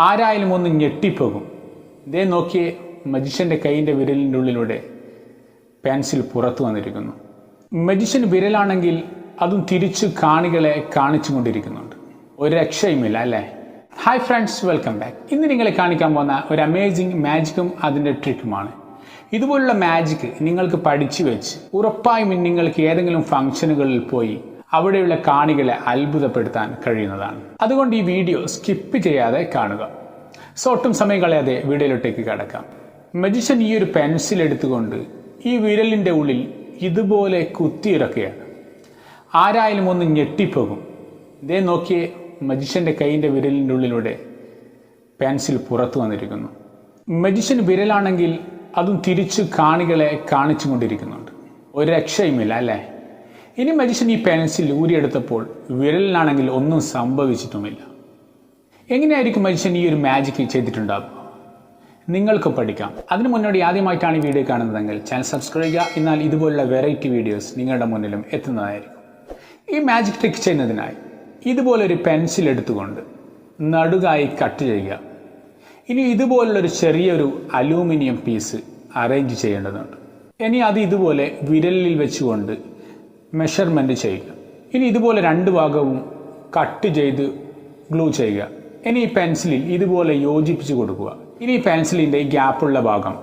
ആരായാലും ഒന്ന് ഞെട്ടിപ്പോകും. ഇതേ നോക്കിയേ, മജിഷ്യൻ്റെ കൈയിൻ്റെ വിരലിൻ്റെ ഉള്ളിലൂടെ പെൻസിൽ പുറത്തു വന്നിരിക്കുന്നു. മജിഷ്യൻ വിരലാണെങ്കിൽ അതും തിരിച്ചു കാണികളെ കാണിച്ചു കൊണ്ടിരിക്കുന്നുണ്ട്. ഒരു രക്ഷയുമില്ല അല്ലേ? Hi friends, welcome back. ഇന്ന് നിങ്ങളെ കാണിക്കാൻ പോകുന്ന ഒരു അമേസിങ് മാജിക്കും അതിൻ്റെ ട്രിക്കുമാണ്. ഇതുപോലുള്ള മാജിക് നിങ്ങൾക്ക് പഠിച്ചു വെച്ച് ഉറപ്പായും നിങ്ങൾക്ക് ഏതെങ്കിലും ഫംഗ്ഷനുകളിൽ പോയി അവിടെയുള്ള കാണികളെ അത്ഭുതപ്പെടുത്താൻ കഴിയുന്നതാണ്. അതുകൊണ്ട് ഈ വീഡിയോ സ്കിപ്പ് ചെയ്യാതെ കാണുക. ഒട്ടും സമയം കളയാതെ വീഡിയോയിലോട്ടേക്ക് കടക്കാം. മജിഷ്യൻ ഈ ഒരു പെൻസിൽ എടുത്തുകൊണ്ട് ഈ വിരലിൻ്റെ ഉള്ളിൽ ഇതുപോലെ കുത്തിയിറക്കുകയാണ്. ആരായാലും ഒന്ന് ഞെട്ടിപ്പോകും. ഇതേ നോക്കിയേ, മജിഷ്യൻ്റെ കൈയിൻ്റെ വിരലിൻ്റെ ഉള്ളിലൂടെ പെൻസിൽ പുറത്തു വന്നിരിക്കുന്നു. മജിഷ്യൻ വിരലാണെങ്കിൽ അതും തിരിച്ചു കാണികളെ കാണിച്ചു കൊണ്ടിരിക്കുന്നുണ്ട്. ഒരു രക്ഷയുമില്ല അല്ലേ? ഇനി മജിഷ്യൻ ഈ പെൻസിൽ ഊരിയെടുത്തപ്പോൾ വിരലിനാണെങ്കിൽ ഒന്നും സംഭവിച്ചിട്ടുമില്ല. എങ്ങനെയായിരിക്കും മജിഷ്യൻ ഈ ഒരു മാജിക് ചെയ്തിട്ടുണ്ടാവുക? നിങ്ങൾക്ക് പഠിക്കാം. അതിനു മുന്നോടി ആദ്യമായിട്ടാണ് ഈ വീഡിയോ കാണുന്നതെങ്കിൽ ചാനൽ സബ്സ്ക്രൈബ് ചെയ്യുക. എന്നാൽ ഇതുപോലുള്ള വെറൈറ്റി വീഡിയോസ് നിങ്ങളുടെ മുന്നിലും എത്തുന്നതായിരിക്കും. ഈ മാജിക് ട്രിക്ക് ചെയ്യുന്നതിനായി ഇതുപോലൊരു പെൻസിൽ എടുത്തുകൊണ്ട് നടുകായി കട്ട് ചെയ്യുക. ഇനി ഇതുപോലുള്ളൊരു ചെറിയൊരു അലൂമിനിയം പീസ് അറേഞ്ച് ചെയ്യേണ്ടതുണ്ട്. ഇനി അത് ഇതുപോലെ വിരലിൽ വെച്ചുകൊണ്ട് മെഷർമെൻറ്റ് ചെയ്യുക. ഇനി ഇതുപോലെ രണ്ട് ഭാഗവും കട്ട് ചെയ്ത് ഗ്ലൂ ചെയ്യുക. ഇനി ഈ പെൻസിലിൽ ഇതുപോലെ യോജിപ്പിച്ച് കൊടുക്കുക. ഇനി ഈ പെൻസിലിൻ്റെ ഗ്യാപ്പുള്ള ഭാഗം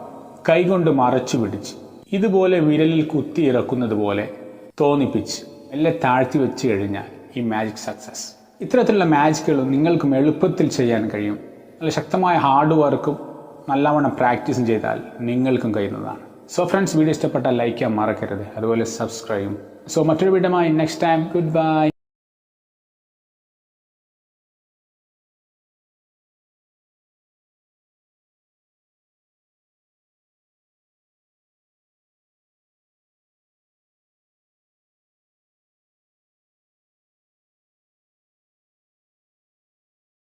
കൈകൊണ്ട് മറച്ചു പിടിച്ച് ഇതുപോലെ വിരലിൽ കുത്തി ഇറക്കുന്നത് പോലെ തോന്നിപ്പിച്ച് എല്ലാം താഴ്ത്തി വെച്ച് കഴിഞ്ഞാൽ ഈ മാജിക് സക്സസ്. ഇത്തരത്തിലുള്ള മാജിക്കുകളും നിങ്ങൾക്കും എളുപ്പത്തിൽ ചെയ്യാൻ കഴിയും. നല്ല ശക്തമായ ഹാർഡ് വർക്കും നല്ലവണ്ണം പ്രാക്ടീസും ചെയ്താൽ നിങ്ങൾക്കും കഴിയുന്നതാണ്. ഫ്രണ്ട്സ്, വീഡിയോ ഇഷ്ടപ്പെട്ടാൽ ലൈക്ക് ചെയ്യാൻ മറക്കരുത്. അതുപോലെ സബ്സ്ക്രൈബും. മറ്റൊരു വീഡിയോയുമായി നെക്സ്റ്റ് ടൈം. Good bye.